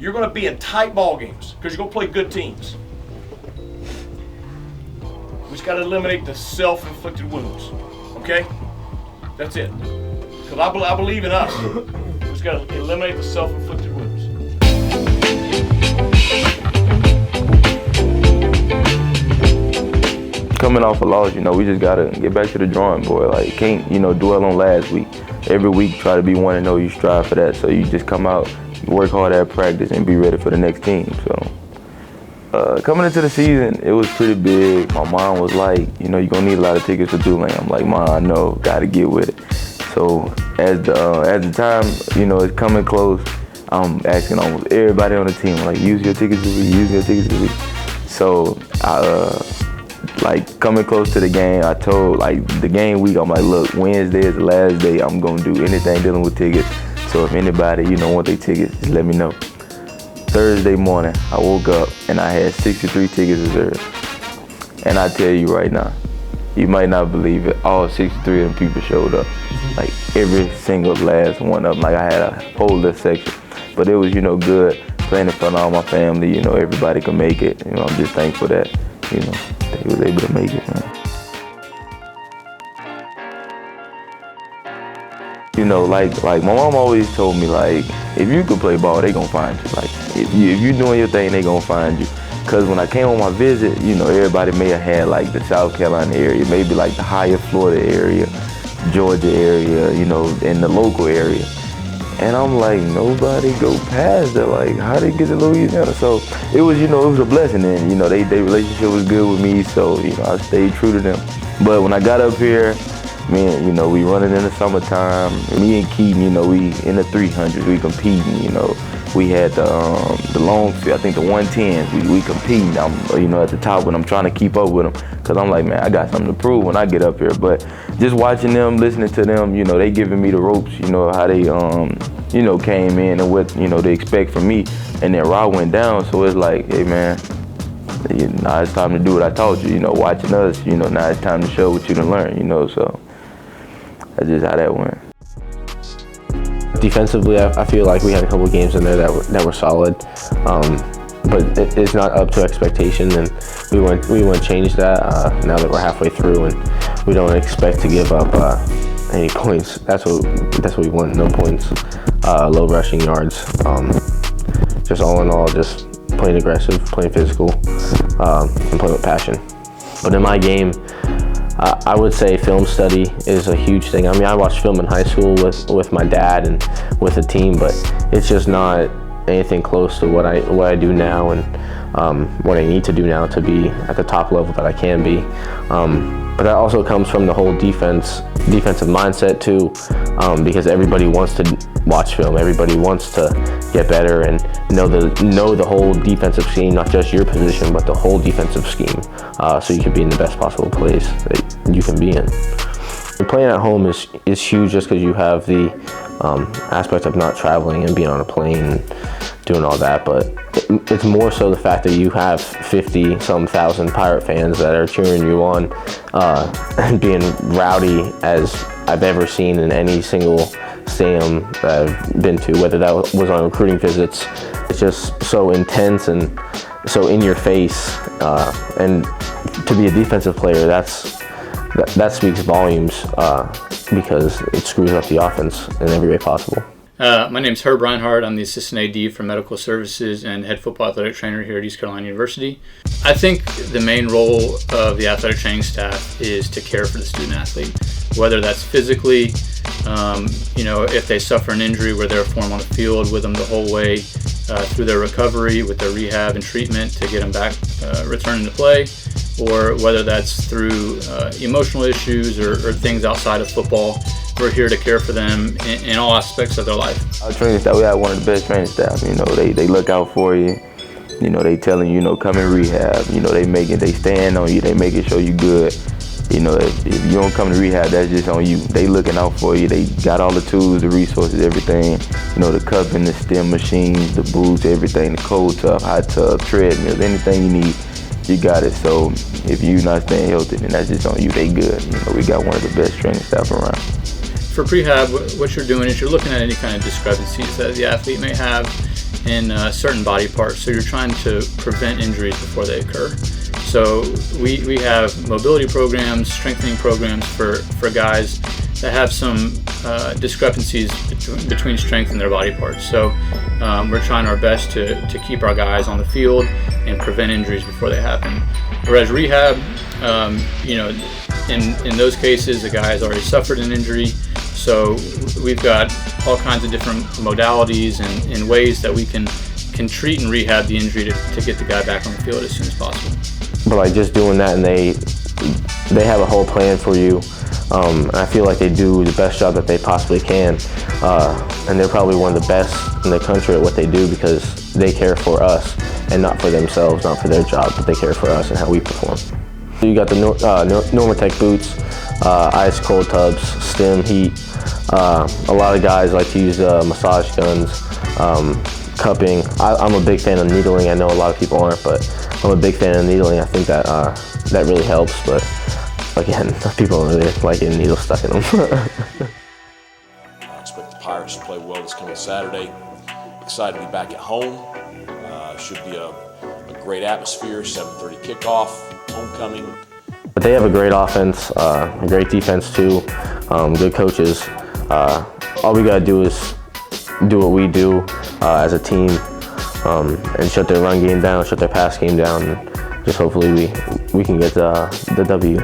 You're going to be in tight ball games because you're going to play good teams. We just got to eliminate the self-inflicted wounds, okay? That's it. Because I believe in us. We just got to eliminate the self-inflicted wounds. Coming off a loss, we just gotta get back to the drawing board. Like, can't, dwell on last week. Every week, try to be 1-0. You strive for that. So you just come out, work hard at practice, and be ready for the next team. So coming into the season, it was pretty big. My mom was like, you're gonna need a lot of tickets for Tulane. I'm like, Mom, I know, gotta get with it. So as the time, is coming close, I'm asking almost everybody on the team, like, use your tickets this week, use your tickets this week. So coming close to the game, I told, the game week, I'm like, look, Wednesday is the last day. I'm going to do anything dealing with tickets. So if anybody, want their tickets, just let me know. Thursday morning, I woke up and I had 63 tickets reserved. And I tell you right now, you might not believe it, all 63 of them people showed up. Like, every single last one of them. Like, I had a whole list section. But it was, good, playing in front of all my family, everybody could make it. I'm just thankful that, they was able to make it, man. Like my mom always told me, if you could play ball, they gonna find you. If you doing your thing, they gonna find you. Cause when I came on my visit, everybody may have had the South Carolina area, maybe the higher Florida area, Georgia area, in the local area. And I'm like, nobody go past that. How they get to Louisiana? So it was, it was a blessing. And, their relationship was good with me. So, I stayed true to them. But when I got up here, man, we running in the summertime. Me and Keaton, we in the 300s, we competing, We had the long field, I think the 110s, we competing. I'm, at the top when I'm trying to keep up with them. Cause I'm like, man, I got something to prove when I get up here. But just watching them, listening to them, they giving me the ropes, how they, came in and what, they expect from me. And then Raw went down, so it's like, hey man, now it's time to do what I taught you, watching us, now it's time to show what you done learn, so that's just how that went. Defensively, I feel like we had a couple of games in there that were solid, but it's not up to expectation, and we want to change that now that we're halfway through, and we don't expect to give up any points. That's what we want. No points, low rushing yards. Just all in all, just playing aggressive, playing physical, and playing with passion. But in my game, I would say film study is a huge thing. I mean, I watched film in high school with my dad and with the team, but it's just not anything close to what I do now and what I need to do now to be at the top level that I can be. But that also comes from the whole defensive mindset too, because everybody wants to watch film. Everybody wants to get better and know the whole defensive scheme, not just your position, but the whole defensive scheme, so you can be in the best possible place that you can be in. And playing at home is huge just because you have the aspect of not traveling and being on a plane and doing all that, but it's more so the fact that you have 50-some thousand Pirate fans that are cheering you on and being rowdy as I've ever seen in any single stadium that I've been to, whether that was on recruiting visits. It's just so intense and so in your face, and to be a defensive player, that speaks volumes because it screws up the offense in every way possible. My name is Herb Reinhardt. I'm the Assistant AD for Medical Services and Head Football Athletic Trainer here at East Carolina University. I think the main role of the athletic training staff is to care for the student athlete, whether that's physically, if they suffer an injury, we're there for them on the field with them the whole way through their recovery, with their rehab and treatment to get them back returning to play, or whether that's through emotional issues or things outside of football. We're here to care for them in all aspects of their life. Our training staff, we have one of the best training staff. They look out for you. They telling you, come in rehab. They stand on you. They making sure you good. If you don't come to rehab, that's just on you. They looking out for you. They got all the tools, the resources, everything. The cupping, the stem machines, the boots, everything, the cold tub, hot tub, treadmills, anything you need, you got it. So if you're not staying healthy, then that's just on you. They good. We got one of the best training staff around. For prehab, what you're doing is you're looking at any kind of discrepancies that the athlete may have in certain body parts. So you're trying to prevent injuries before they occur. So we have mobility programs, strengthening programs for guys that have some discrepancies between strength and their body parts. So we're trying our best to keep our guys on the field and prevent injuries before they happen. Whereas rehab, in those cases, the guy has already suffered an injury. So we've got all kinds of different modalities and ways that we can treat and rehab the injury to get the guy back on the field as soon as possible. But like just doing that, and they have a whole plan for you. And I feel like they do the best job that they possibly can. And they're probably one of the best in the country at what they do because they care for us and not for themselves, not for their job, but they care for us and how we perform. You got the Normatec boots, ice cold tubs, stim, heat. A lot of guys like to use massage guns, cupping. I'm a big fan of needling. I know a lot of people aren't, but I'm a big fan of needling. I think that that really helps, but again, people don't really like getting needles stuck in them. I expect the Pirates to play well this coming Saturday. Excited to be back at home. Should be a great atmosphere, 7:30 kickoff, homecoming. But they have a great offense, a great defense too, good coaches. All we gotta do is do what we do as a team and shut their run game down, shut their pass game down, and just hopefully we can get the W.